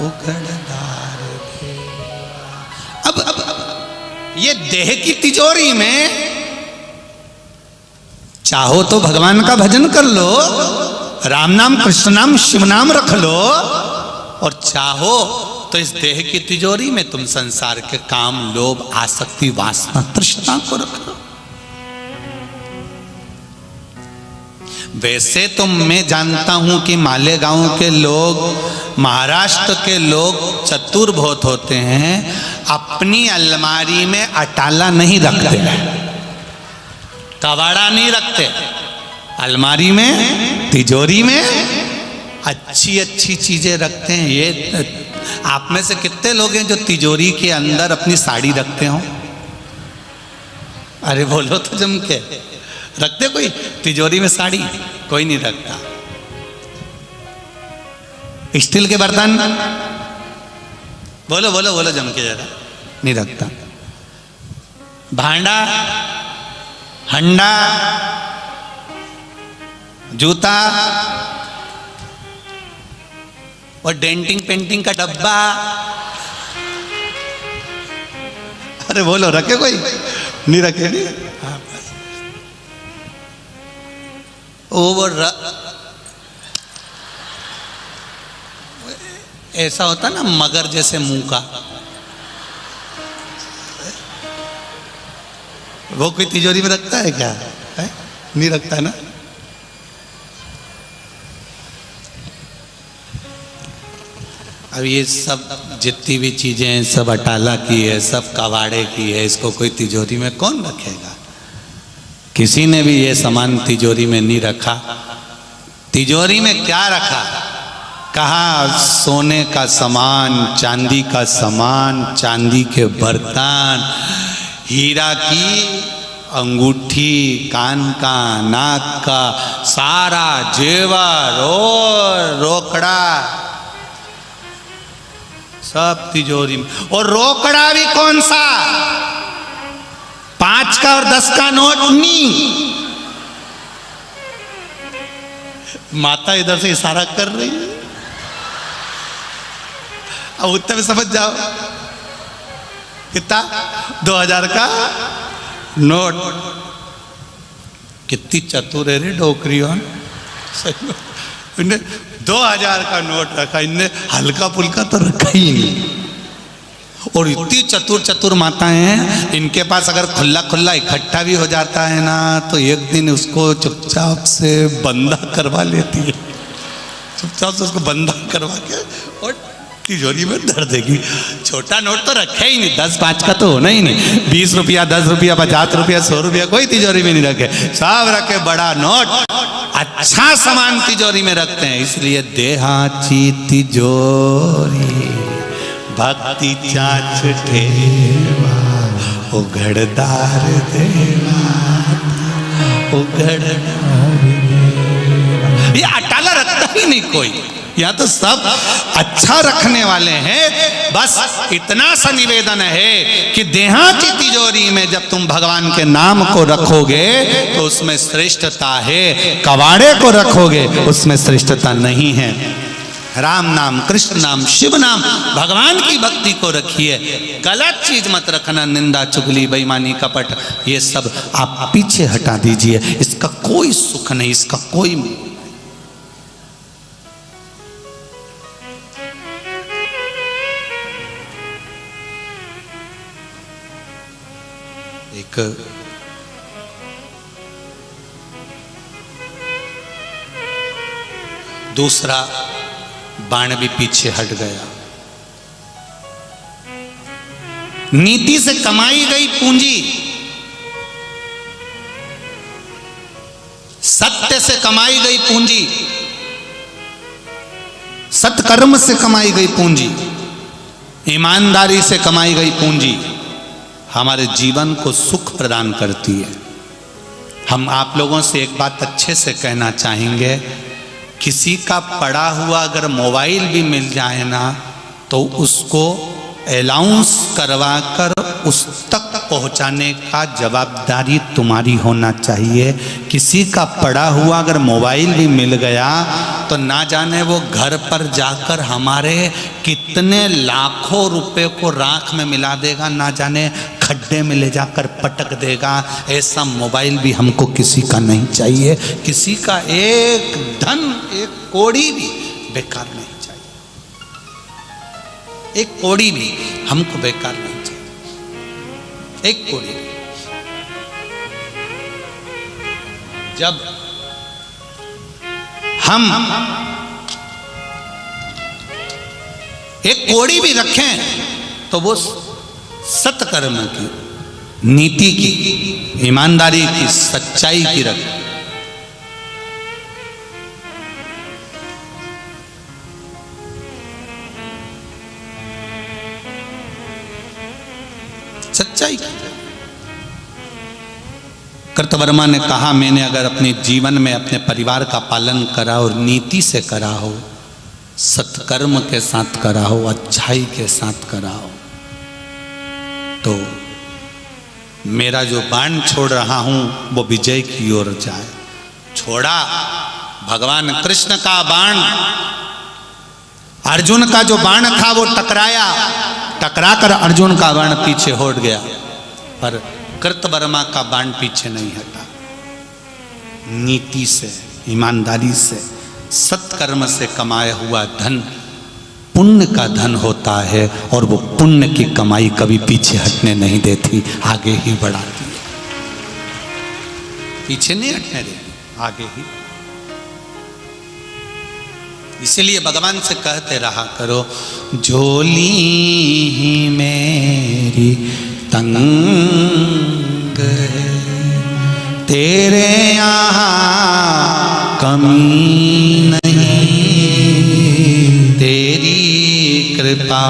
उघड़दार देवा। अब ये देह की तिजोरी में चाहो तो भगवान का भजन कर लो, राम नाम कृष्ण नाम शिव नाम रख लो, और चाहो तो इस देह की तिजोरी में तुम संसार के काम लोभ आसक्ति वासना तृष्णा को रख लो। वैसे तो मैं जानता हूं कि मालेगांव के लोग, महाराष्ट्र के लोग चतुर बहुत होते हैं, अपनी अलमारी में अटाला नहीं रखते, कबाड़ा नहीं रखते, अलमारी में तिजोरी में अच्छी अच्छी चीजें रखते हैं। ये आप में से कितने लोग हैं जो तिजोरी के अंदर अपनी साड़ी रखते हो? अरे बोलो तो जम के, रखते कोई तिजोरी में साड़ी? कोई नहीं रखता। स्टील के बर्तन बोलो बोलो बोलो जम के जरा, नहीं रखता। भांडा, हंडा, जूता और डेंटिंग पेंटिंग का डब्बा, अरे बोलो रखे कोई? नहीं रखे नहीं। हाँ बस वो ऐसा होता ना मगर जैसे मुंह का, वो कोई तिजोरी में रखता है क्या? है? नहीं रखता ना। अब ये सब जितनी भी चीजें हैं सब अटाला की है, सब कबाड़े की है, इसको कोई तिजोरी में कौन रखेगा? किसी ने भी ये सामान तिजोरी में नहीं रखा। तिजोरी में क्या रखा? कहा सोने का सामान, चांदी का सामान, चांदी के बर्तन, हीरा की अंगूठी, कान का, नाक का, सारा जेवर और रोकड़ा सब तिजोरी में। और रोकड़ा भी कौन सा? 5 का और 10 का नोट नहीं। माता इधर से इशारा कर रही है, अब उत्तर में समझ जाओ कितना? 2000 का नोट। कितनी चतुर है रे डोकरियों। 2000 का नोट रखा, इनने हल्का फुल्का तो रखा ही नहीं। और इतनी चतुर चतुर माताएं हैं, इनके पास अगर खुला खुला इकट्ठा भी हो जाता है ना, तो एक दिन उसको चुपचाप से बंदा करवा लेती है, चुपचाप से उसको बंदा करवा के और तिजोरी में धर देगी। छोटा नोट तो रखे ही नहीं, 10-5 का तो होना ही नहीं। 20 रुपया, 10 रुपया, 50 रुपया, 100 रुपया कोई तिजोरी में नहीं रखे, सब रखे बड़ा नोट। अच्छा सामान तिजोरी में रखते हैं, इसलिए देहाची तिजोरी भक्ति चाच ठेवा, उघड़दार देवा, उघड़दार देवा। ये अटाला रखता ही नहीं कोई, यहाँ तो सब अच्छा रखने वाले हैं। बस इतना सा निवेदन है कि देहाती तिजोरी में जब तुम भगवान के नाम को रखोगे तो उसमें श्रेष्ठता है, कबाड़े को रखोगे उसमें श्रेष्ठता नहीं है। राम नाम, कृष्ण नाम, शिव नाम, भगवान की भक्ति को रखिए। गलत चीज मत रखना, निंदा, चुगली, बेईमानी, कपट, ये सब आप पीछे हटा दीजिए। इसका कोई सुख नहीं, इसका कोई। एक दूसरा बाण भी पीछे हट गया। नीति से कमाई गई पूंजी, सत्य से कमाई गई पूंजी, सत्कर्म से कमाई गई पूंजी, ईमानदारी से कमाई गई पूंजी हमारे जीवन को सुख प्रदान करती है। हम आप लोगों से एक बात अच्छे से कहना चाहेंगे, किसी का पड़ा हुआ अगर मोबाइल भी मिल जाए ना, तो उसको अलाउंस करवा कर उस तक पहुंचाने का जवाबदारी तुम्हारी होना चाहिए। किसी का पड़ा हुआ अगर मोबाइल भी मिल गया तो ना जाने वो घर पर जाकर हमारे कितने लाखों रुपए को राख में मिला देगा, ना जाने खड्डे में ले जाकर पटक देगा। ऐसा मोबाइल भी हमको किसी का नहीं चाहिए। किसी का एक धन, एक कौड़ी भी बेकार नहीं चाहिए। एक कौड़ी भी हमको बेकार नहीं चाहिए, एक कौड़ी भी। जब हम एक कौड़ी भी रखें तो वो सत्कर्म की, नीति की, ईमानदारी की, सच्चाई की रखें। सच्चाई की। कृतवर्मा ने कहा, मैंने अगर अपने जीवन में अपने परिवार का पालन करा और नीति से करा हो, सत्कर्म के साथ करा हो, अच्छाई के साथ करा हो, तो मेरा जो बाण छोड़ रहा हूं वो विजय की ओर जाए। छोड़ा भगवान कृष्ण का बाण, अर्जुन का जो बाण था वो टकराया, टकराकर अर्जुन का बाण पीछे हट गया, पर कृतवर्मा का बाण पीछे नहीं हटा। नीति से, ईमानदारी से, सत्कर्म से कमाया हुआ धन पुण्य का धन होता है, और वो पुण्य की कमाई कभी पीछे हटने नहीं देती, आगे ही बढ़ाती है। पीछे नहीं हटने देती, आगे ही। इसलिए भगवान से कहते रहा करो, झोली ही मेरी तंग है, तेरे यहाँ कमी नहीं, तेरी कृपा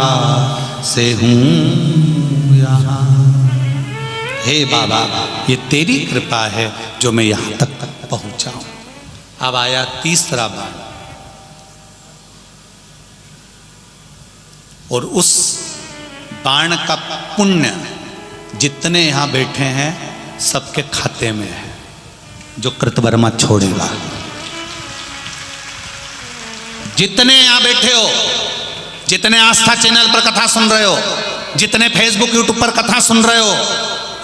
से हूँ यहाँ। हे बाबा, ये तेरी कृपा है जो मैं यहाँ तक पहुँचा हूँ। अब आया तीसरा बाण, और उस बाण का पुण्य जितने यहां बैठे हैं सबके खाते में है, जो कृतवर्मा छोड़ेगा। जितने यहां बैठे हो, जितने आस्था चैनल पर कथा सुन रहे हो, जितने फेसबुक यूट्यूब पर कथा सुन रहे हो,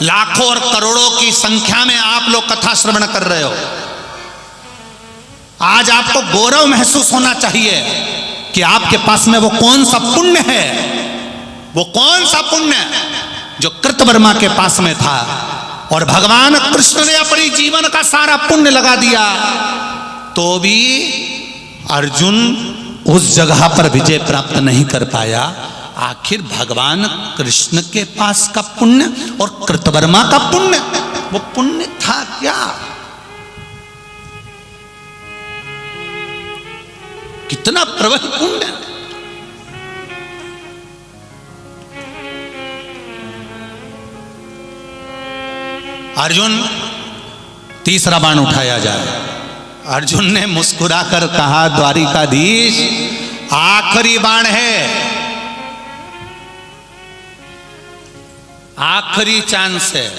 लाखों और करोड़ों की संख्या में आप लोग कथा श्रवण कर रहे हो, आज आपको गौरव महसूस होना चाहिए कि आपके पास में वो कौन सा पुण्य है, वो कौन सा पुण्य जो कृतवर्मा के पास में था। और भगवान कृष्ण ने अपनी जीवन का सारा पुण्य लगा दिया, तो भी अर्जुन उस जगह पर विजय प्राप्त नहीं कर पाया। आखिर भगवान कृष्ण के पास का पुण्य और कृतवर्मा का पुण्य, वो पुण्य था क्या? कितना प्रबल पुण्य। अर्जुन, तीसरा बाण उठाया जाए। अर्जुन ने मुस्कुराकर कहा, द्वारिकाधीश आखिरी बाण है, आखिरी चांस है।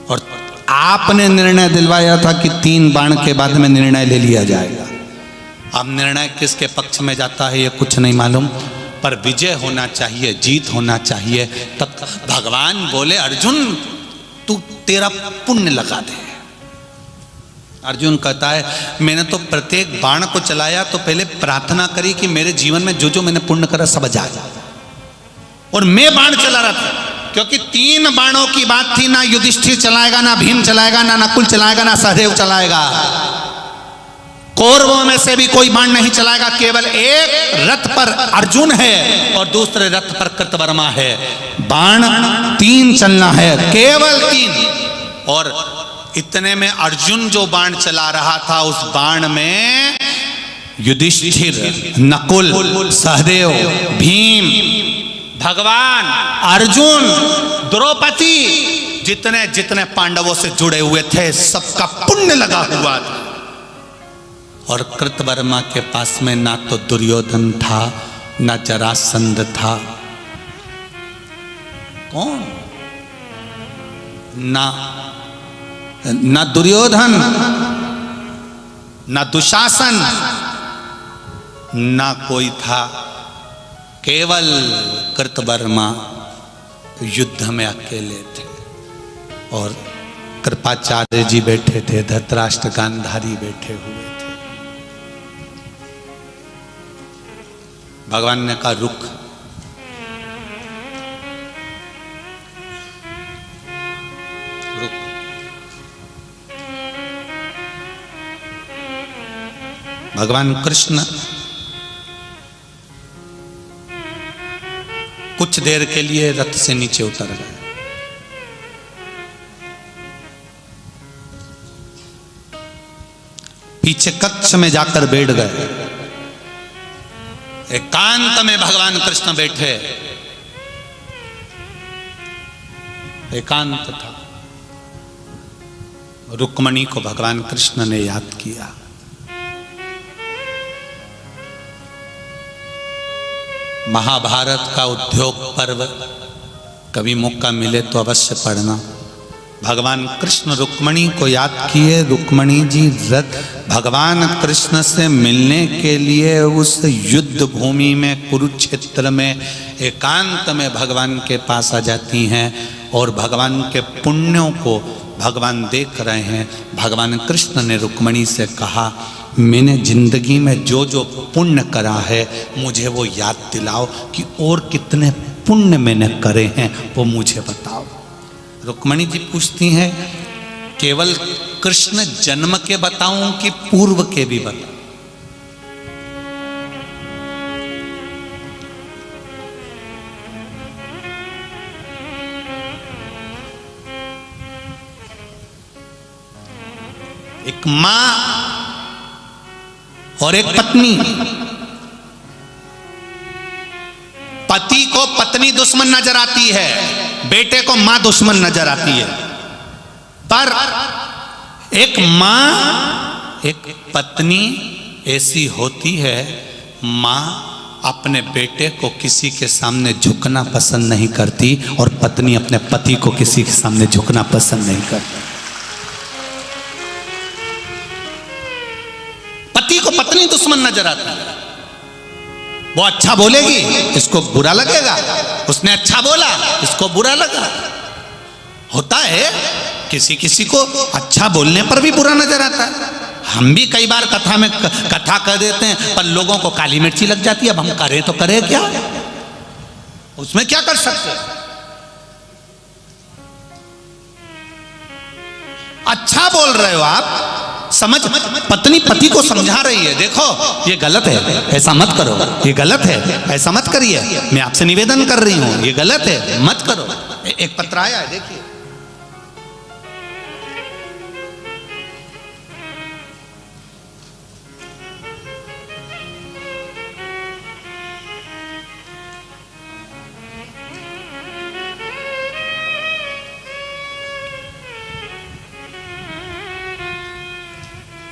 और आपने निर्णय दिलवाया था कि 3 बाण के बाद में निर्णय ले लिया जाएगा। अब निर्णय किसके पक्ष में जाता है ये कुछ नहीं मालूम, पर विजय होना चाहिए, जीत होना चाहिए। तब भगवान बोले, अर्जुन तू तेरा पुण्य लगा दे। अर्जुन कहता है, मैंने तो प्रत्येक बाण को चलाया तो पहले प्रार्थना करी कि मेरे जीवन में जो जो मैंने पुण्य करा सब जाए, और मैं बाण चला रहा था, क्योंकि 3 बाणों की बात थी। ना युधिष्ठिर चलाएगा, ना भीम चलाएगा, ना नकुल चलाएगा, ना सहदेव चलाएगा, कौरवों में से भी कोई बाण नहीं चलाएगा। केवल एक रथ पर अर्जुन है और दूसरे रथ पर कृतवर्मा है। बाण 3 चलना है, केवल 3। और इतने में अर्जुन जो बाण चला रहा था, उस बाण में युधिष्ठिर, नकुल, सहदेव, भीम, भगवान, अर्जुन, द्रौपदी, जितने जितने पांडवों से जुड़े हुए थे सबका पुण्य लगा हुआ था। और कृतवर्मा के पास में ना तो दुर्योधन था, ना जरासंध था। कौन? ना दुर्योधन, ना दुशासन, ना कोई था, केवल कृतवर्मा युद्ध में अकेले थे और कृपाचार्य जी बैठे थे, धृतराष्ट्र गांधारी बैठे हुए थे। भगवान ने कहा रुक, रुक। भगवान कृष्ण कुछ देर के लिए रथ से नीचे उतर गए। पीछे कक्ष में जाकर बैठ गए। एकांत में भगवान कृष्ण बैठे, एकांत था। रुक्मणी को भगवान कृष्ण ने याद किया। महाभारत का उद्योग पर्व कभी मौका मिले तो अवश्य पढ़ना। भगवान कृष्ण रुक्मणी को याद किए। रुक्मणी जी भगवान कृष्ण से मिलने के लिए उस युद्ध भूमि में, कुरुक्षेत्र में एकांत में भगवान के पास आ जाती हैं और भगवान के पुण्यों को भगवान देख रहे हैं। भगवान कृष्ण ने रुक्मणी से कहा, मैंने जिंदगी में जो जो पुण्य करा है मुझे वो याद दिलाओ कि और कितने पुण्य मैंने करे हैं वो मुझे बताओ। रुक्मणी जी पूछती हैं, केवल कृष्ण जन्म के बताऊं कि पूर्व के भी बताऊं? एक मां और एक पत्नी, पति को पत्नी दुश्मन नजर आती है, बेटे को मां दुश्मन नजर आती है। पर एक मां, एक पत्नी ऐसी होती है, मां अपने बेटे को किसी के सामने झुकना पसंद नहीं करती और पत्नी अपने पति को किसी के सामने झुकना पसंद नहीं करती। पति को पत्नी दुश्मन नजर आती है। वो अच्छा बोलेगी, इसको बुरा लगेगा, उसने अच्छा बोला, इसको बुरा लगा। होता है किसी किसी को अच्छा बोलने पर भी बुरा नजर आता है। हम भी कई बार कथा में कथा कर देते हैं पर लोगों को काली मिर्ची लग जाती है। अब हम करें तो करें क्या, उसमें क्या कर सकते? अच्छा बोल रहे हो आप, समझ, पत्नी पति को समझा रही है, देखो ये गलत है, ऐसा मत करो, ये गलत है, ऐसा मत करिए, मैं आपसे निवेदन कर रही हूं, ये गलत है, मत करो। एक पत्र आया है, देखिए।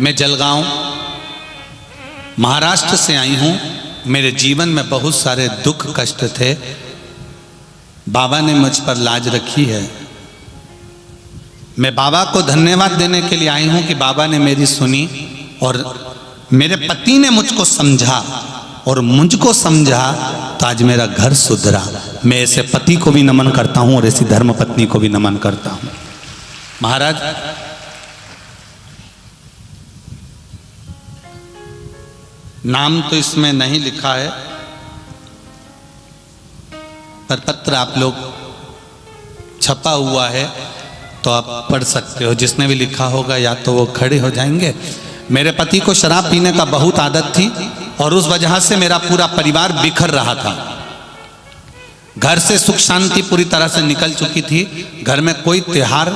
मैं जलगांव महाराष्ट्र से आई हूं। मेरे जीवन में बहुत सारे दुख कष्ट थे। बाबा ने मुझ पर लाज रखी है। मैं बाबा को धन्यवाद देने के लिए आई हूं कि बाबा ने मेरी सुनी और मेरे पति ने मुझको समझा और मुझको समझा तो आज मेरा घर सुधरा। मैं ऐसे पति को भी नमन करता हूं और ऐसी धर्म पत्नी को भी नमन करता हूं। महाराज, नाम तो इसमें नहीं लिखा है पर पत्र आप लोग छपा हुआ है तो आप पढ़ सकते हो। जिसने भी लिखा होगा या तो वो खड़े हो जाएंगे। मेरे पति को शराब पीने का बहुत आदत थी और उस वजह से मेरा पूरा परिवार बिखर रहा था। घर से सुख शांति पूरी तरह से निकल चुकी थी। घर में कोई त्योहार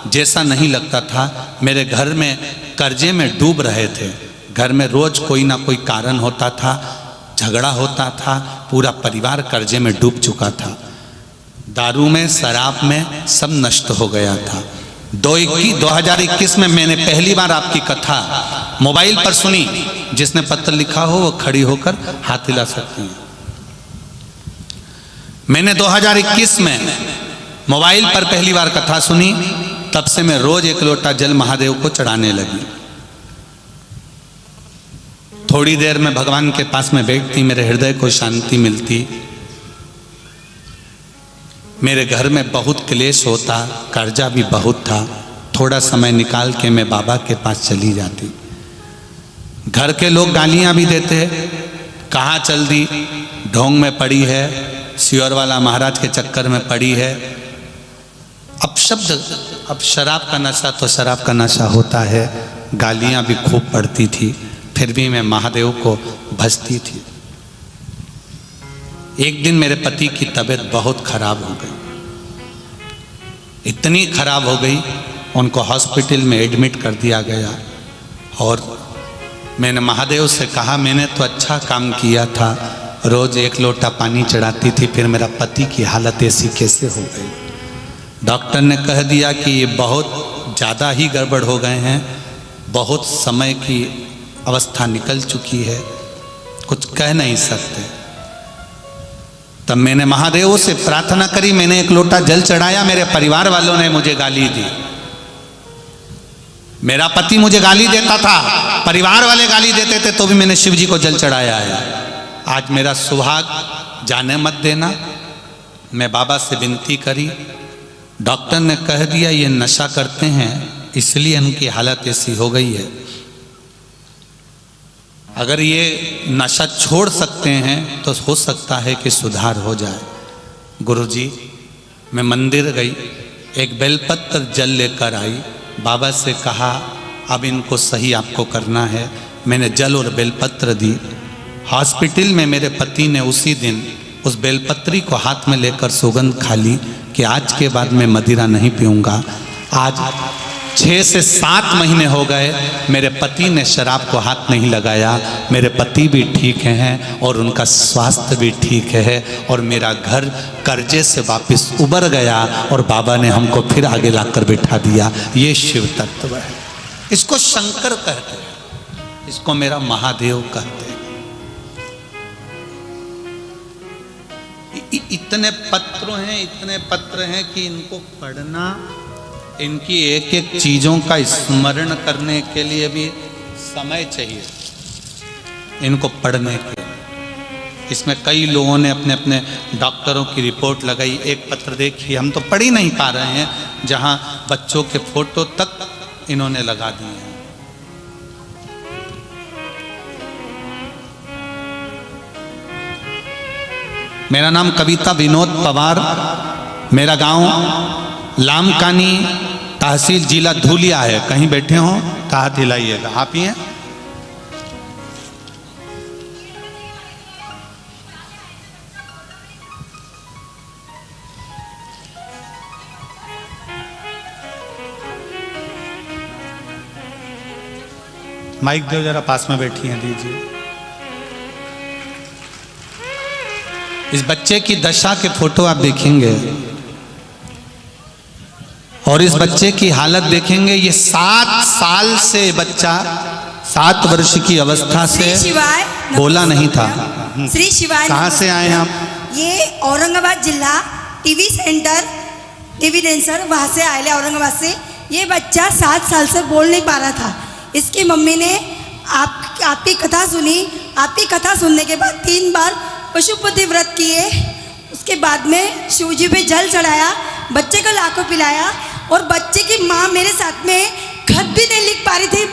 जैसा नहीं लगता था। मेरे घर में कर्जे में डूब रहे थे। घर में रोज कोई ना कोई कारण होता था, झगड़ा होता था, पूरा परिवार कर्जे में डूब चुका था। दारू में, शराब में सब नष्ट हो गया था। 2021 में मैंने पहली बार आपकी कथा मोबाइल पर सुनी। जिसने पत्र लिखा हो वो खड़ी होकर हाथ हिला सकती हैं। मैंने 2021 में मोबाइल पर पहली बार कथा सुनी, तब से मैं रोज 1 लोटा जल महादेव को चढ़ाने लगी। थोड़ी देर में भगवान के पास में बैठती, मेरे हृदय को शांति मिलती। मेरे घर में बहुत क्लेश होता, कर्जा भी बहुत था। थोड़ा समय निकाल के मैं बाबा के पास चली जाती। घर के लोग गालियां भी देते, कहाँ चल दी, ढोंग में पड़ी है, सियोर वाला महाराज के चक्कर में पड़ी है। अब शराब का नशा तो शराब का नशा होता है, गालियां भी खूब पड़ती थी, फिर भी मैं महादेव को भजती थी। एक दिन मेरे पति की तबीयत बहुत खराब हो गई, इतनी खराब हो गई, उनको हॉस्पिटल में एडमिट कर दिया गया। और मैंने महादेव से कहा, मैंने तो अच्छा काम किया था, रोज 1 लोटा पानी चढ़ाती थी, फिर मेरा पति की हालत ऐसी कैसे हो गई। डॉक्टर ने कह दिया कि ये बहुत ज़्यादा ही गड़बड़ हो गए हैं, बहुत समय की अवस्था निकल चुकी है, कुछ कह नहीं सकते। तब मैंने महादेव से प्रार्थना करी, मैंने 1 लोटा जल चढ़ाया, मेरे परिवार वालों ने मुझे गाली दी। मेरा पति मुझे गाली देता था, परिवार वाले गाली देते थे, तो भी मैंने शिव जी को जल चढ़ाया है। आज मेरा सुहाग जाने मत देना। मैं बाबा से विनती करी, डॉक्टर ने कह दिया ये नशा करते हैं, इसलिए उनकी हालत ऐसी हो गई है। अगर ये नशा छोड़ सकते हैं तो हो सकता है कि सुधार हो जाए। गुरुजी, मैं मंदिर गई, एक बेलपत्र जल लेकर आई, बाबा से कहा अब इनको सही आपको करना है। मैंने जल और बेलपत्र दी। हॉस्पिटल में मेरे पति ने उसी दिन उस बेलपत्री को हाथ में लेकर सौगंध खा ली कि आज के बाद मैं मदिरा नहीं पीऊँगा। आज 6 से 7 महीने हो गए, मेरे पति ने शराब को हाथ नहीं लगाया। मेरे पति भी ठीक हैं और उनका स्वास्थ्य भी ठीक है, और मेरा घर कर्जे से वापस उबर गया, और बाबा ने हमको फिर आगे लाकर बैठा दिया। ये शिव तत्व है, इसको शंकर कहते हैं, इसको मेरा महादेव कहते हैं। इतने पत्र हैं कि इनको पढ़ना, इनकी एक एक चीज़ों का स्मरण करने के लिए भी समय चाहिए, इनको पढ़ने के। इसमें कई लोगों ने अपने अपने डॉक्टरों की रिपोर्ट लगाई। एक पत्र देखिए, हम तो पढ़ ही नहीं पा रहे हैं, जहां बच्चों के फोटो तक इन्होंने लगा दिए हैं। मेरा नाम कविता विनोद पवार, मेरा गांव लामकानी, तहसील जिला धूलिया है। कहीं बैठे हो तो हाथ हिलाइएगा। आप ही हैं? माइक दो जरा, पास में बैठी हैं, दीजिए। इस बच्चे की दशा के फोटो आप देखेंगे और इस बच्चे की हालत देखेंगे। ये 7 साल से बच्चा 7 वर्ष की अवस्था से बोला नहीं था। श्री शिवाय, कहाँ से आए आप? ये औरंगाबाद जिला टीवी सेंटर, टीवी डेंसर, वहाँ से आए, औरंगाबाद से। ये बच्चा 7 साल से बोल नहीं पा रहा था। इसकी मम्मी ने आपकी कथा सुनी। आपकी कथा सुनने के बाद 3 बार पशुपति व्रत किए। उसके बाद में शिवजी पे जल चढ़ाया, बच्चे को लाखों पिलाया। और बच्चे की माँ मेरे साथ में खत भी नहीं लिख पा रही थी।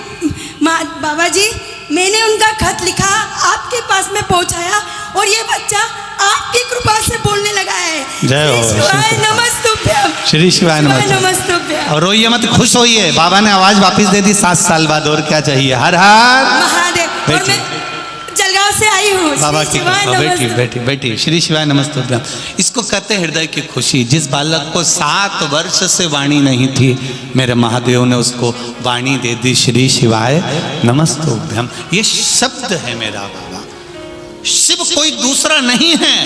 माँ, बाबा जी, मैंने उनका खत लिखा, आपके पास में पहुँचाया, और ये बच्चा आपकी कृपा से बोलने लगा है। जय हो शिवाय नमस्तुभ्यम, श्री शिवाय नमस्तुभ्यम। और रोइए मत, खुश होइए, बाबा ने आवाज वापस दे दी 7 साल बाद, और क्या चाहिए। हर हर महादेव। और मैं जलगांव से आई हूँ। बाबा की बेटी बेटी बेटी श्री शिवाय नमस्तुभ्यम। इसको कहते हृदय की खुशी। जिस बालक को 7 वर्ष से वाणी नहीं थी, मेरे महादेव ने उसको वाणी दे दी। श्री शिवाय नमस्तुभ्यम, ये शब्द है मेरा बाबा। शिव कोई दूसरा नहीं है।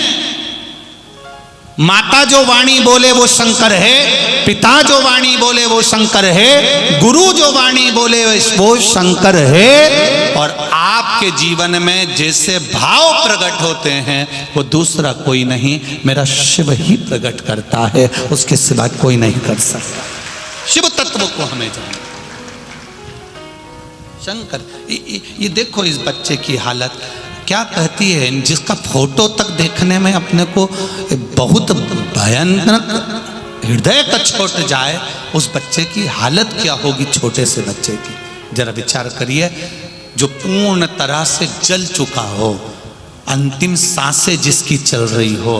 माता जो वाणी बोले वो शंकर है, पिता जो वाणी बोले वो शंकर है, गुरु जो वाणी बोले वो शंकर है, और आप आपके जीवन में जैसे भाव प्रकट होते हैं वो दूसरा कोई नहीं, मेरा शिव ही प्रकट करता है, उसके सिवा कोई नहीं कर सकता। शिव तत्व को हमें जाना। शंकर, ये देखो इस बच्चे की हालत क्या कहती है, जिसका फोटो तक देखने में अपने को बहुत भयानक हृदय का छूट जाए, उस बच्चे की हालत क्या होगी, छोटे से बच्चे की। जरा विचार करिए, जो पूर्ण तरह से जल चुका हो, अंतिम सांसें जिसकी चल रही हो,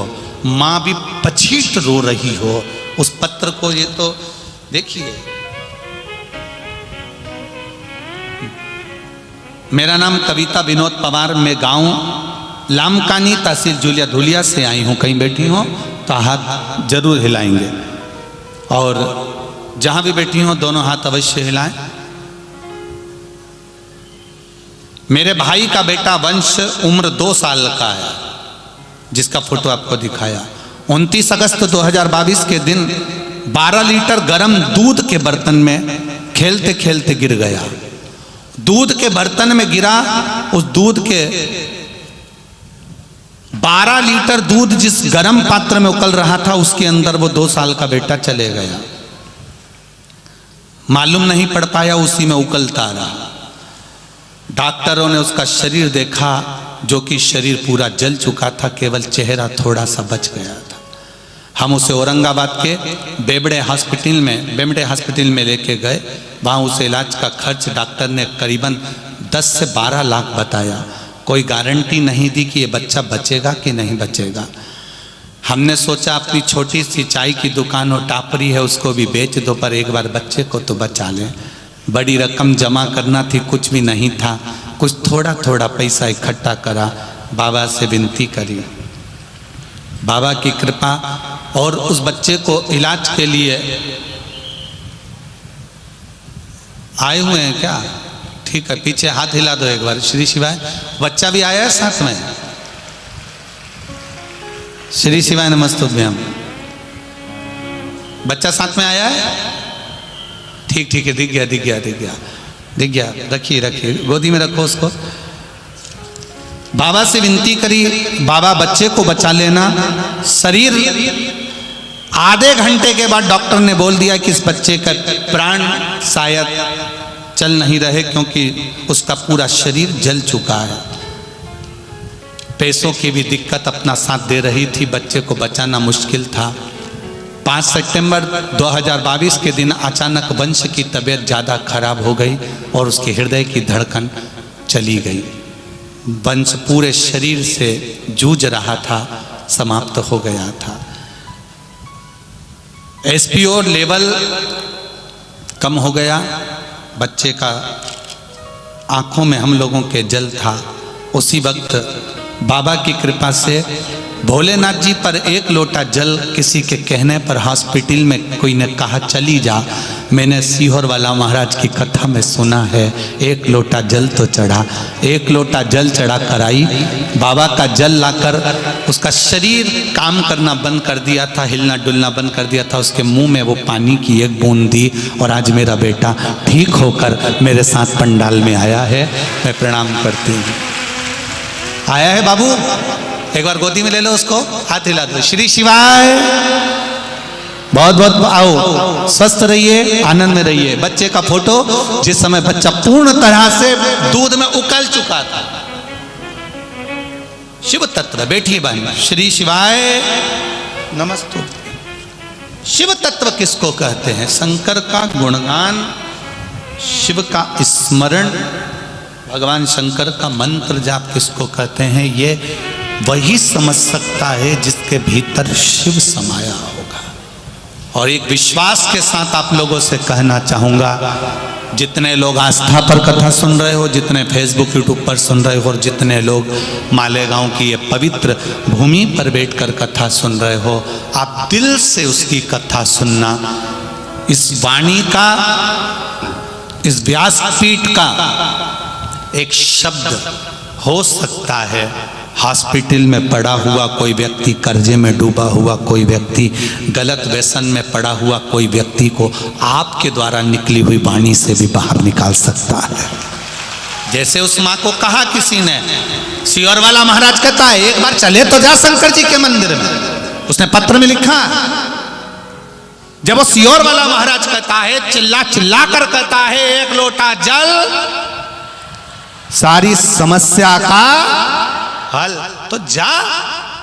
माँ भी पछीट रो रही हो उस पत्र को। ये तो देखिए, मेरा नाम कविता विनोद पवार, मैं गांव लामकानी तहसील जुलिया धुलिया से आई हूँ। कहीं बैठी हो तो हाथ जरूर हिलाएंगे, और जहां भी बैठी हो दोनों हाथ अवश्य हिलाएं। मेरे भाई का बेटा वंश उम्र 2 साल का है, जिसका फोटो आपको दिखाया। 29 अगस्त 2022 के दिन 12 लीटर गर्म दूध के बर्तन में खेलते खेलते गिर गया। दूध के बर्तन में गिरा, उस दूध के 12 लीटर दूध जिस गर्म पात्र में उकल रहा था, उसके अंदर वो 2 साल का बेटा चले गया। मालूम नहीं पड़ पाया, उसी में उकलता रहा। डॉक्टरों ने उसका शरीर देखा, जो कि शरीर पूरा जल चुका था, केवल चेहरा थोड़ा सा बच गया था। हम उसे औरंगाबाद के बेमड़े हॉस्पिटल में लेके गए। वहाँ उसे इलाज का खर्च डॉक्टर ने करीबन 10 से 12 लाख बताया। कोई गारंटी नहीं दी कि ये बच्चा बचेगा कि नहीं बचेगा। हमने सोचा अपनी छोटी सी चाय की दुकान और टापरी है, उसको भी बेच दो, पर एक बार बच्चे को तो बचा लें। बड़ी रकम जमा करना थी, कुछ भी नहीं था। कुछ थोड़ा थोड़ा पैसा इकट्ठा करा, बाबा से विनती करी, बाबा की कृपा, और उस बच्चे को इलाज के लिए आए हुए हैं क्या? ठीक है, पीछे हाथ हिला दो एक बार। श्री शिवाय। बच्चा भी आया है साथ में? श्री शिवाय नमस्तुभ्यम। बच्चा साथ में आया है? ठीक है, दिख गया। रखिए, गोदी में रखो उसको। बाबा से विनती करी, बाबा बच्चे को बचा लेना। शरीर आधे घंटे के बाद डॉक्टर ने बोल दिया कि इस बच्चे का प्राण शायद चल नहीं रहे, क्योंकि उसका पूरा शरीर जल चुका है। पैसों की भी दिक्कत अपना साथ दे रही थी, बच्चे को बचाना मुश्किल था। 5 सितंबर 2022 के दिन अचानक वंश की तबीयत ज़्यादा खराब हो गई और उसके हृदय की धड़कन चली गई। वंश पूरे शरीर से जूझ रहा था, समाप्त हो गया था। एसपीओ लेवल कम हो गया, बच्चे का आंखों में हम लोगों के जल था। उसी वक्त बाबा की कृपा से भोलेनाथ जी पर 1 लोटा जल किसी के कहने पर हॉस्पिटल में कोई ने कहा चली जा। मैंने सीहोर वाला महाराज की कथा में सुना है, 1 लोटा जल तो चढ़ा। 1 लोटा जल चढ़ा कर आई, बाबा का जल लाकर उसका शरीर काम करना बंद कर दिया था, हिलना डुलना बंद कर दिया था। उसके मुंह में वो पानी की 1 बूंद दी, और आज मेरा बेटा ठीक होकर मेरे साथ पंडाल में आया है। मैं प्रणाम करती हूँ। आया है बाबू, एक बार गोदी में ले लो उसको, हाथ हिला दो। श्री शिवाय। बहुत बहुत आओ, स्वस्थ रहिए, आनंद में रहिए। बच्चे का फोटो जिस समय बच्चा पूर्ण तरह से दूध में उकल चुका था। शिव तत्व, बैठिए बहन। श्री शिवाय नमस्तु। शिव तत्व किसको कहते हैं? शंकर का गुणगान, शिव का स्मरण, भगवान शंकर का मंत्र जाप किसको कहते हैं? ये वही समझ सकता है जिसके भीतर शिव समाया होगा। और एक विश्वास के साथ आप लोगों से कहना चाहूँगा, जितने लोग आस्था पर कथा सुन रहे हो, जितने फेसबुक यूट्यूब पर सुन रहे हो, और जितने लोग मालेगांव की ये पवित्र भूमि पर बैठकर कथा सुन रहे हो, आप दिल से उसकी कथा सुनना। इस वाणी का, इस व्यासपीठ का एक शब्द हो सकता है हॉस्पिटल में पड़ा हुआ कोई व्यक्ति, कर्जे में डूबा हुआ कोई व्यक्ति, गलत व्यसन में पड़ा हुआ कोई व्यक्ति को आपके द्वारा निकली हुई वाणी से भी बाहर निकाल सकता है। जैसे उस माँ को कहा किसी ने, सियोर वाला महाराज कहता है एक बार चले तो जा शंकर जी के मंदिर में, उसने पत्र में लिखा। जब वो सियोर वाला महाराज कहता है, चिल्ला चिल्ला कर कहता है, एक लोटा जल सारी समस्या का हल, तो जा।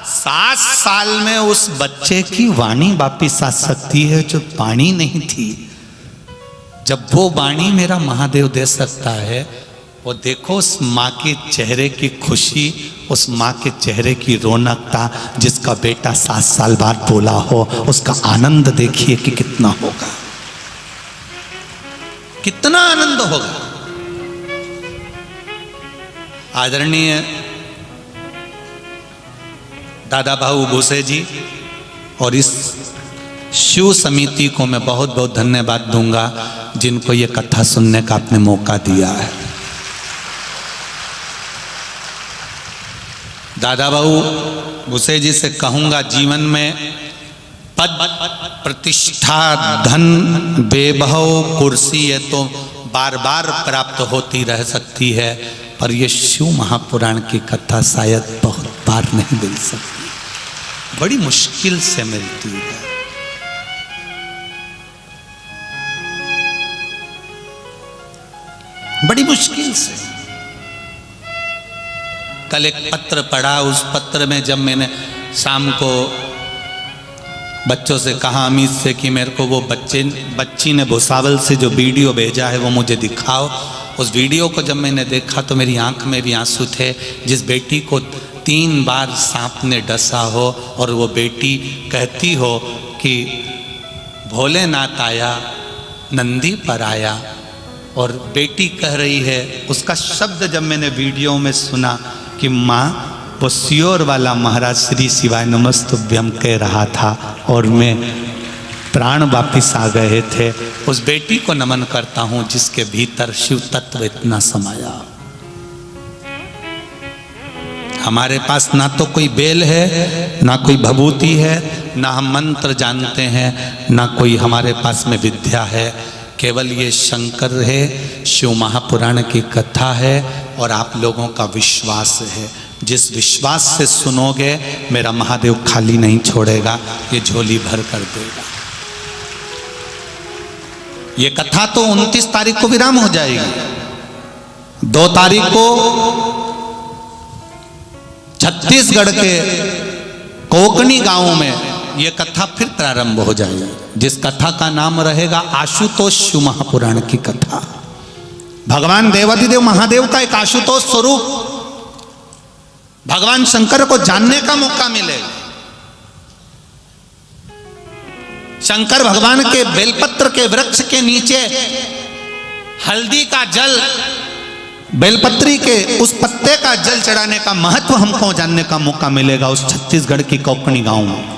7 साल में उस बच्चे की वाणी वापिस आ सकती है जो वाणी नहीं थी। जब वो वाणी मेरा महादेव दे सकता है, वो देखो उस माँ के चेहरे की खुशी, उस माँ के चेहरे की रौनकता, जिसका बेटा 7 साल बाद बोला हो, उसका आनंद देखिए कि कितना होगा, कितना आनंद होगा। आदरणीय दादा भाऊ भूसे जी और इस शिव समिति को मैं बहुत बहुत धन्यवाद दूंगा, जिनको ये कथा सुनने का आपने मौका दिया है। दादा बाबू भूसे जी से कहूँगा, जीवन में पद प्रतिष्ठा धन वैभव कुर्सी ये तो बार बार प्राप्त होती रह सकती है, पर ये शिव महापुराण की कथा शायद बहुत बार नहीं मिल सकती, बड़ी मुश्किल से मिलती है। बड़ी मुश्किल से। कल एक पत्र पढ़ा, उस पत्र में जब मैंने शाम को बच्चों से कहा, अमित से, कि मेरे को वो बच्ची ने भुसावल से जो वीडियो भेजा है वो मुझे दिखाओ। उस वीडियो को जब मैंने देखा तो मेरी आंख में भी आंसू थे। जिस बेटी को 3 बार सांप ने डसा हो और वो बेटी कहती हो कि भोलेनाथ आया, नंदी पर आया, और बेटी कह रही है, उसका शब्द जब मैंने वीडियो में सुना कि माँ वो सियोर वाला महाराज श्री शिवाय नमस्तुभ्यम कह रहा था और मैं प्राण वापिस आ गए थे। उस बेटी को नमन करता हूँ जिसके भीतर शिव तत्व इतना समाया। हमारे पास ना तो कोई बेल है, ना कोई भभूति है, ना हम मंत्र जानते हैं, ना कोई हमारे पास में विद्या है। केवल ये शंकर है, शिव महापुराण की कथा है और आप लोगों का विश्वास है। जिस विश्वास से सुनोगे, मेरा महादेव खाली नहीं छोड़ेगा, ये झोली भर कर देगा। ये कथा तो 29 तारीख को विराम हो जाएगी। 2 तारीख को छत्तीसगढ़ के कोकणी गांव में ये कथा फिर प्रारंभ हो जाएगी, जिस कथा का नाम रहेगा आशुतोष शिव महापुराण की कथा। भगवान देवाधिदेव महादेव का एक आशुतोष स्वरूप भगवान शंकर को जानने का मौका मिलेगा। शंकर भगवान के बेलपत्र के वृक्ष के नीचे हल्दी का जल, बेलपत्री के उस पत्ते का जल चढ़ाने का महत्व हमको जानने का मौका मिलेगा उस छत्तीसगढ़ की कोकणी गांव में।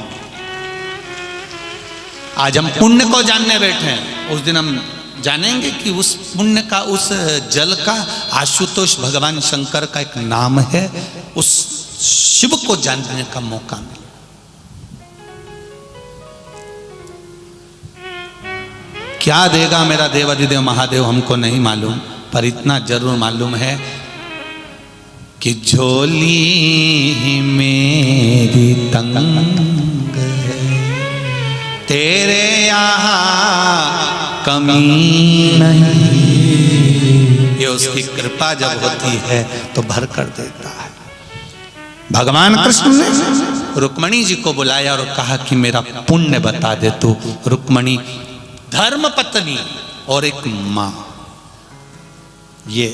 आज हम पुण्य को जानने बैठे हैं, उस दिन हम जानेंगे कि उस पुण्य का, उस जल का आशुतोष भगवान शंकर का एक नाम है। उस शिव को जानने का मौका मिला। क्या देगा मेरा देवाधिदेव महादेव हमको नहीं मालूम, पर इतना जरूर मालूम है कि झोली मेरी तंग है, तेरे यहाँ कमी नहीं। ये उसकी कृपा जब होती है तो भर कर देता है। भगवान कृष्ण ने रुक्मणी जी को बुलाया और कहा कि मेरा पुण्य बता दे तू। रुक्मणी धर्म पत्नी और एक माँ, ये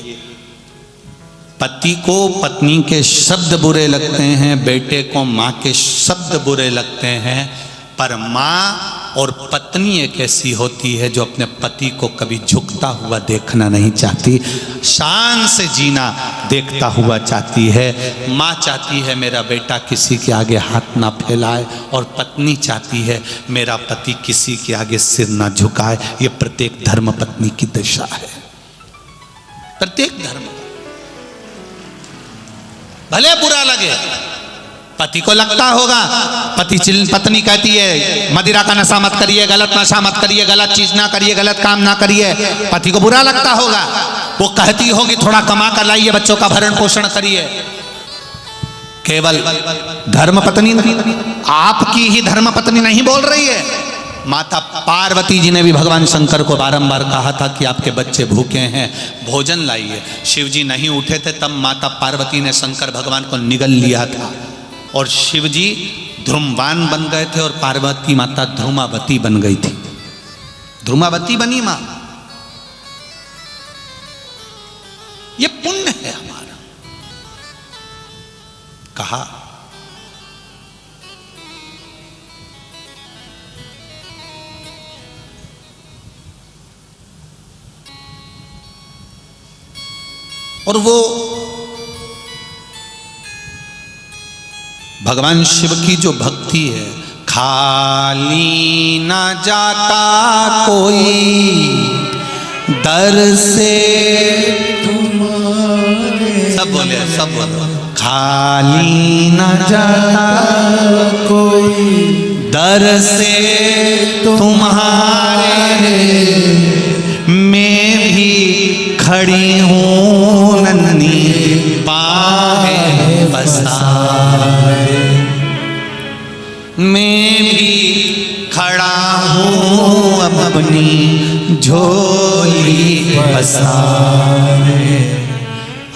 पति को पत्नी के शब्द बुरे लगते हैं, बेटे को माँ के शब्द बुरे लगते हैं, पर माँ और पत्नी एक ऐसी होती है जो अपने पति को कभी झुकता हुआ देखना नहीं चाहती, शान से जीना देखता हुआ चाहती है। माँ चाहती है मेरा बेटा किसी के आगे हाथ ना फैलाए, और पत्नी चाहती है मेरा पति किसी के आगे सिर ना झुकाए। ये प्रत्येक धर्म पत्नी की दशा है। प्रत्येक धर्म, भले बुरा लगे, पति को लगता होगा, पत्नी कहती है मदिरा का नशा मत करिए, गलत नशा मत करिए, गलत चीज ना करिए, गलत काम ना करिए, पति को बुरा लगता होगा। वो कहती होगी थोड़ा कमा कर लाइए, बच्चों का भरण पोषण करिए। केवल धर्म पत्नी नहीं, आपकी ही धर्म पत्नी नहीं बोल रही है, माता पार्वती जी ने भी भगवान शंकर को बारंबार कहा था कि आपके बच्चे भूखे हैं, भोजन लाइए। शिव जी नहीं उठे थे, तब माता पार्वती ने शंकर भगवान को निगल लिया था और शिव जी ध्रुमवान बन गए थे और पार्वती माता ध्रुमावती बन गई थी। ध्रुमावती बनी मां। ये पुण्य है हमारा। कहा और वो भगवान शिव की जो भक्ति है, खाली ना जाता कोई दर से तुम्हारे, सब बोले, सब बोलो, खाली ना जाता कोई दर से तुम्हारे, मैं भी खड़ी हूँ नन्ही बाहें पसारे, मैं भी खड़ा हूँ अपनी झोली पसारे,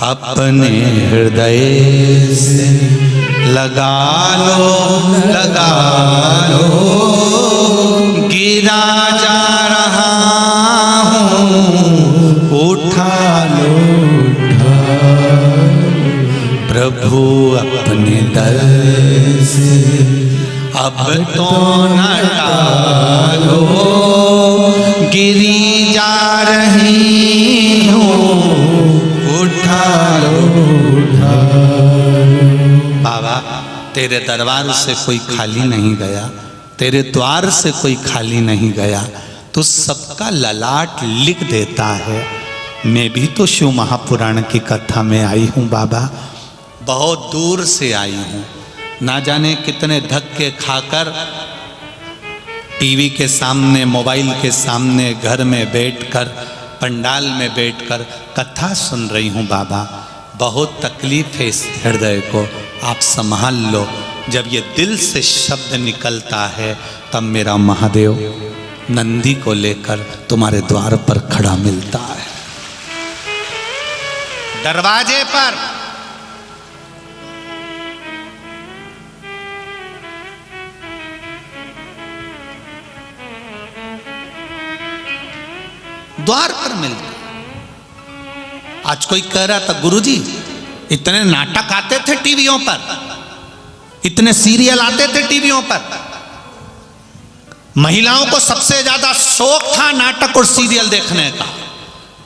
अपने हृदय से लगा लो, गिरा जा रहा उठा लो, प्रभु अपने दर से अब तो न टालो, गिरी जा रही हूँ, उठा लो। बाबा तेरे दरबार से कोई खाली नहीं गया, तेरे द्वार से कोई खाली नहीं गया, तो सबका ललाट लिख देता है। मैं भी तो शिव महापुराण की कथा में आई हूँ बाबा, बहुत दूर से आई हूँ, ना जाने कितने धक्के खाकर टीवी के सामने, मोबाइल के सामने, घर में बैठकर, पंडाल में बैठकर कथा सुन रही हूँ बाबा। बहुत तकलीफ है इस हृदय को, आप संभाल लो। जब ये दिल से शब्द निकलता है तब मेरा महादेव नंदी को लेकर तुम्हारे द्वार पर खड़ा मिलता है, दरवाजे पर। द्वार पर मिलता। आज कोई कह रहा था गुरुजी इतने नाटक आते थे टीवियों पर, इतने सीरियल आते थे टीवियों पर, महिलाओं को सबसे ज्यादा शौक था नाटक और सीरियल देखने का,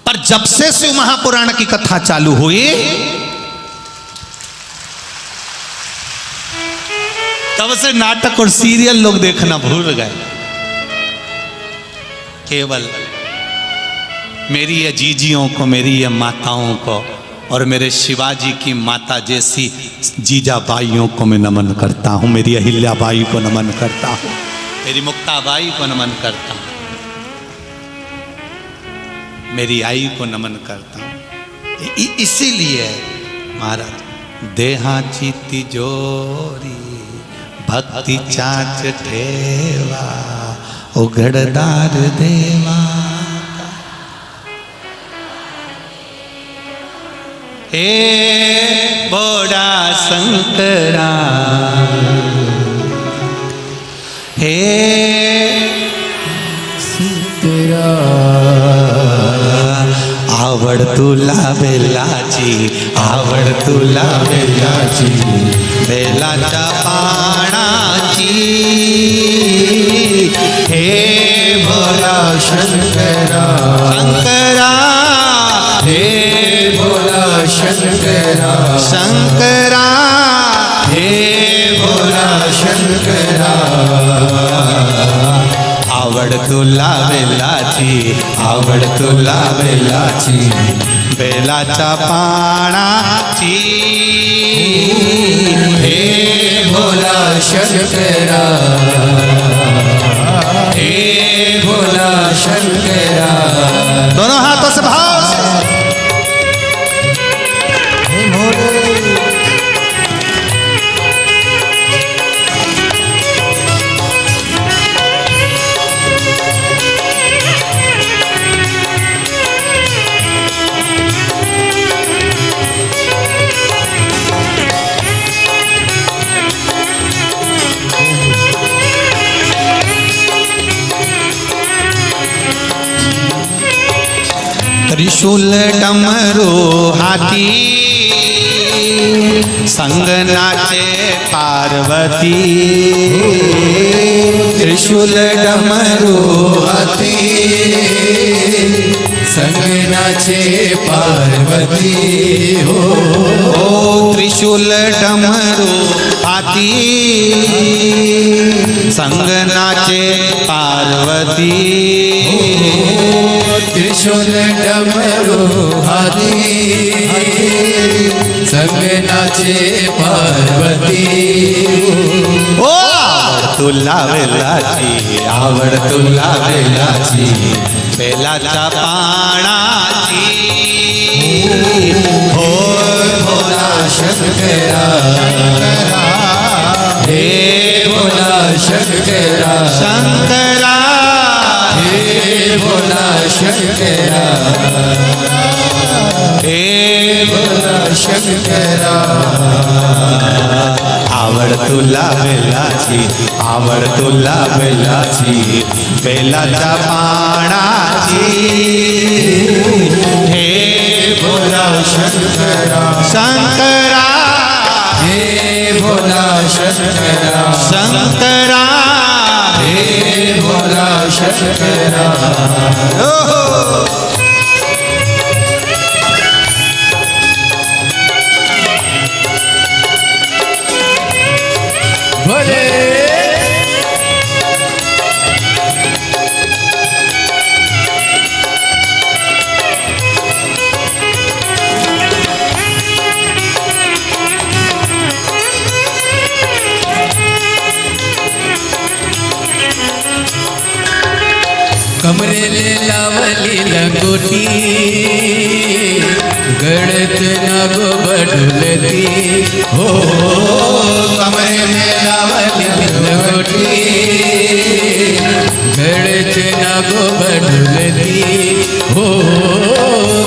पर जब से शिव महापुराण की कथा चालू हुई तब से नाटक और सीरियल लोग देखना भूल गए। केवल मेरी ये जीजियों को, मेरी ये माताओं को और मेरे शिवाजी की माता जैसी जीजाबाइयों को मैं नमन करता हूँ, मेरी अहिल्याबाई को नमन करता हूँ, मेरी मुक्ताबाई को नमन करता हूँ, मेरी आई को नमन करता हूँ। इसीलिए महाराज देहाची तिजोरी भक्ति चाच ठेवा उघड़दार देवा, हे बोड़ा शंकरा, हे शंकरा, आवड़ तुला बेलाची, आवड़ तुला बेलाची, बेलाचा पाणाची, हे भोला शंकरा, शंकरा, हे भोला शंकरा, शंकरा, हे भोला शंकरा, आवड़ तुला बेलाची, आवड़ तुला बेलाची, बेलाचा पाणाची, हे भोला शंकरा, हे भोला शंकरा। दोनों हाथों से भाव से त्रिशूल डमरू हाथी संग नाचे पार्वती। त्रिशूल डमरू हाथी संग नाचे पार्वती हो। त्रिशूल डमरू हाथी संग नाचे पार्वती। त्रिशूल डमरू हाथी संग नाचे पार्वती। ओ तुला वेलाची आवड तुला वेलाची बेलाच्या पानाची। हो भोला शंकरा हे भोला शंकरा शंकरा हे भोला शंकरा हे भोला शंकरा। आवड तुला बेलाची आवड तुला बेलाची बेलाच्या पानाची। हे भोला शंकरा शंकरा हे भोला शंकरा शंकरा हे भोला शंकरा। भोले कमरेले लावली लंगोटी गळत नागो बडुलती हो। कमरेले लावली लंगोटी गळत नागो बडुलती हो।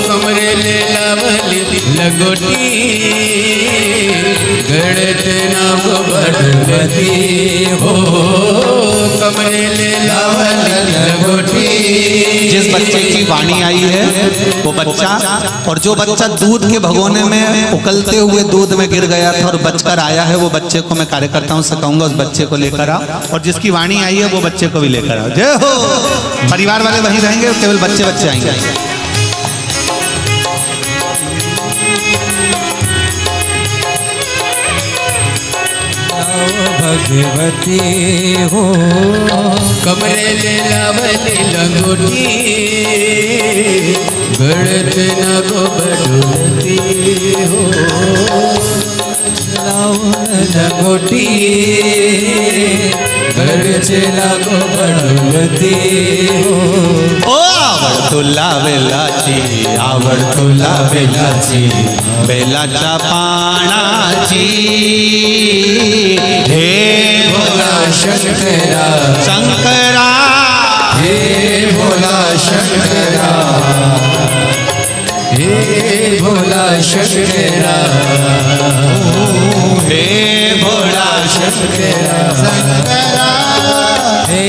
कमरेले लावली लंगोटी गळत नागो बडुलती हो। कमरेले लावली लंगोटी। जिस बच्चे की वाणी आई है वो बच्चा, और जो बच्चा दूध के भगोने में उकलते हुए दूध में गिर गया था और बचकर आया है, वो बच्चे को मैं कार्यकर्ताओं से कहूंगा उस बच्चे को लेकर आओ। और जिसकी वाणी आई है वो बच्चे को भी लेकर आओ। जय हो। परिवार वाले वहीं रहेंगे, केवल बच्चे बच्चे आएंगे। भगवती हो। कमरे ले लावली लंगोटी गड़त नगो बडुलती हो। लंगोटी गड़त नगो बडुलती हो। ओ आवड तुला वेलाची आवड तुला वेलाची बेलाच्या पानाची। हे भोला शंकरा शंकरा हे भोला शंकरा हे भोला शंकरा हे भोला शंकरा हे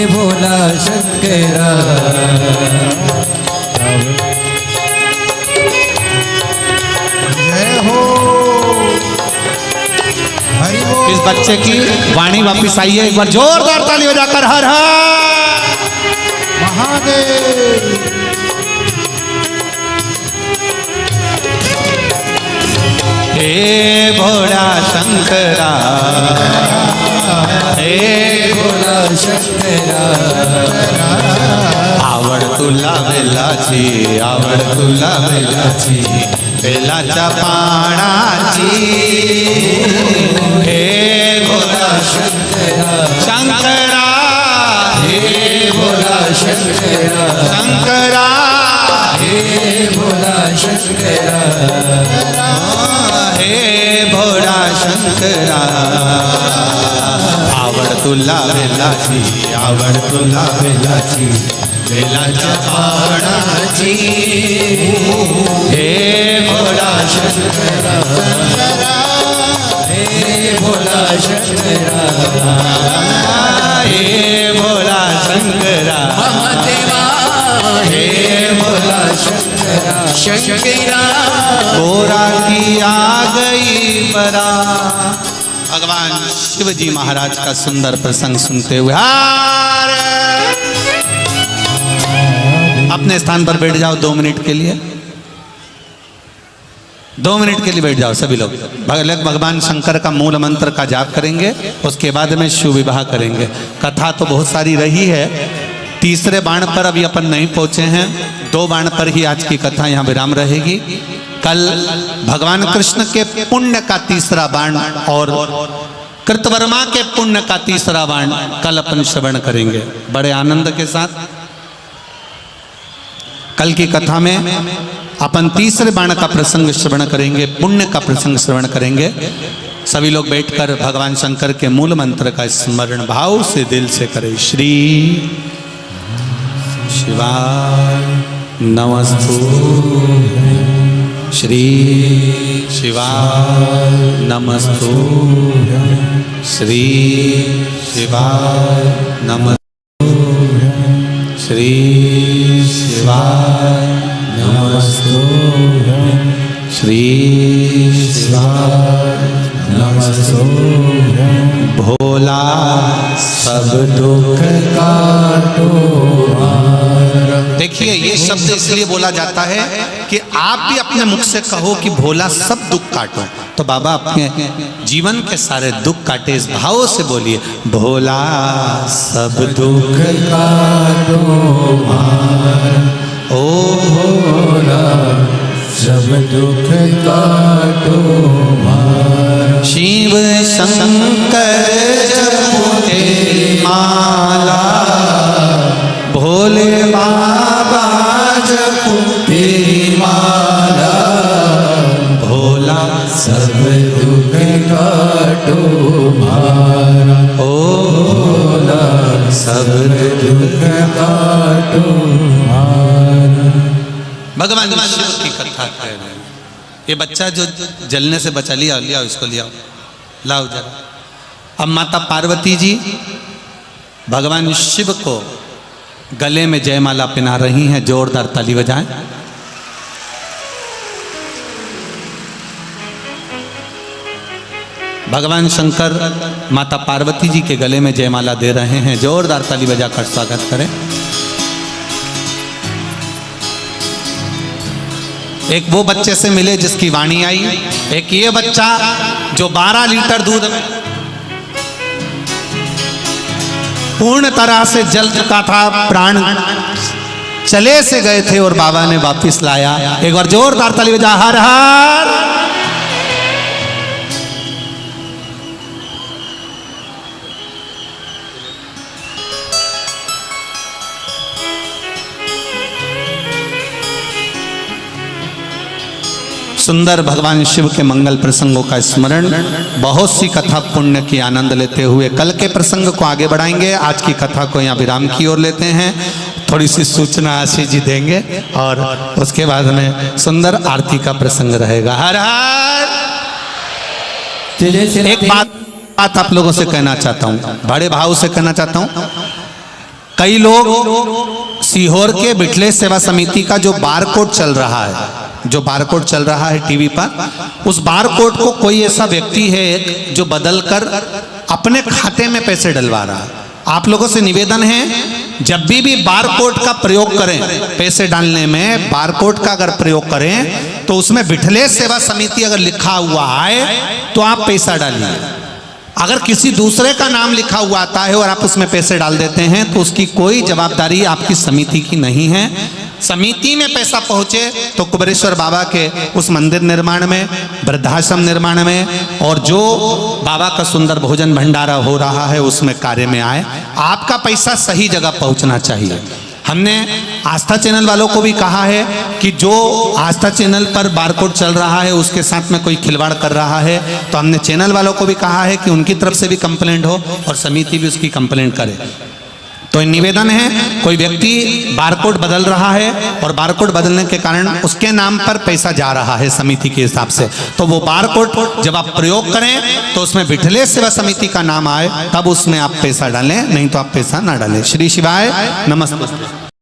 भोला शंकरा। जय हो। इस बच्चे की वाणी वापिस आई है। एक बार जोरदार ताली बजाकर हर हर महादेव। हे भोला शंकरा हे भोला शंकरा। आवड तुला वेलाची आवड तुला वेलाची बेलाच्या पानाची। हे भोला शंकरा शंकरा हे भोला शंकरा शंकरा हे भोला शंकरा। हे भोला शंकरा आवड तुला वेलाची आवड तुला वेलाची बेलाच्या पानाची। हे भोला शंकरा हे भोला शंकरा हे भोला शंकरा महादेवा हे भोला शंकरा शंकरा गोरा की आ गई बरा। भगवान शिव जी महाराज का सुंदर प्रसंग सुनते हुए अपने स्थान पर बैठ जाओ 2 मिनट के लिए। 2 मिनट के लिए बैठ जाओ सभी लोग। भगवान शंकर का मूल मंत्र का जाप करेंगे, उसके बाद में शिव विवाह करेंगे। कथा तो बहुत सारी रही है, तीसरे बाण पर अभी अपन नहीं पहुंचे हैं, 2 बाण पर ही आज की कथा यहाँ विराम रहेगी। कल भगवान कृष्ण के पुण्य का तीसरा बाण और कृतवर्मा के पुण्य का तीसरा बाण कल अपन श्रवण करेंगे बड़े आनंद के साथ। कल की कथा में अपन तीसरे बाण का प्रसंग श्रवण करेंगे, पुण्य का प्रसंग श्रवण करेंगे। सभी लोग बैठकर भगवान शंकर के मूल मंत्र का स्मरण भाव से दिल से करें। श्री शिवाय नमस्तुभ्यं, श्री शिवाय नमस्तुभ्यं, श्री शिवाय नमस्तुभ्यं, श्री शिवाय नमस्तुभ्यं, श्री शिवाय नमस्तुभ्यं। भोला सब दुख काटो। देखिए ये शब्द इसलिए बोला जाता है कि आप भी अपने मुख से कहो कि भोला सब दुख काटो, तो बाबा अपने जीवन के सारे दुख काटे। इस भाव से बोलिए भोला सब दुख काटो ओ भोला सब दुख काटो। शिव शंकर जपते माला, भोले बाबा जपते माला, भोला सब दुख काटो मारा। ओ भोला सब दुख काटो मारा। भगवान शिव की कथा कह रहे हैं। ये बच्चा जो जलने से बचा लिया, लिया इसको, लिया लाओ जरा। अब माता पार्वती जी भगवान शिव को गले में जयमाला पहना रही हैं। जोरदार ताली बजाएं। भगवान शंकर माता पार्वती जी के गले में जयमाला दे रहे हैं। जोरदार ताली बजाकर स्वागत करें। एक वो बच्चे से मिले जिसकी वाणी आई, एक ये बच्चा जो 12 लीटर दूध में पूर्ण तरह से जल चुका था, प्राण चले से गए थे और बाबा ने वापिस लाया। एक बार जोरदार ताली बजा। हर हर। सुंदर भगवान शिव के मंगल प्रसंगों का स्मरण, बहुत सी कथा पुण्य की आनंद लेते हुए कल के प्रसंग को आगे बढ़ाएंगे। आज की कथा को यहाँ विराम की ओर लेते हैं। थोड़ी सी सूचना आशीष जी देंगे और उसके बाद में सुंदर आरती का प्रसंग रहेगा। हर हर। एक बात आप लोगों से कहना चाहता हूँ, बड़े भाव से कहना चाहता हूँ। कई लोग सीहोर के बिठले सेवा समिति का जो बारकोड चल रहा है, जो बारकोड चल रहा है टीवी पर, उस बारकोड को कोई ऐसा व्यक्ति है जो बदलकर अपने खाते में पैसे डलवा रहा है। आप लोगों से निवेदन है, जब भी बारकोड का प्रयोग करें, पैसे डालने में बारकोड का अगर प्रयोग करें तो उसमें बिठले सेवा समिति अगर लिखा हुआ आए तो आप पैसा डालिए। अगर किसी दूसरे का नाम लिखा हुआ आता है और आप उसमें पैसे डाल देते हैं तो उसकी कोई जवाबदारी आपकी समिति की नहीं है। समिति में पैसा पहुंचे तो कुबेरेश्वर बाबा के उस मंदिर निर्माण में, वृद्धाश्रम निर्माण में और जो बाबा का सुंदर भोजन भंडारा हो रहा है उसमें कार्य में आए। आपका पैसा सही जगह पहुंचना चाहिए। हमने आस्था चैनल वालों को भी कहा है कि जो आस्था चैनल पर बारकोड चल रहा है उसके साथ में कोई खिलवाड़ कर रहा है तो हमने चैनल वालों को भी कहा है कि उनकी तरफ से भी कंप्लेंट हो और समिति भी उसकी कंप्लेंट करे। तो निवेदन है, कोई व्यक्ति बारकोड बदल रहा है और बारकोड बदलने के कारण उसके नाम पर पैसा जा रहा है समिति के हिसाब से, तो वो बारकोड जब आप प्रयोग करें तो उसमें बिठले सेवा समिति का नाम आए तब उसमें आप पैसा डालें, नहीं तो आप पैसा ना डालें। श्री शिवाय नमस्ते।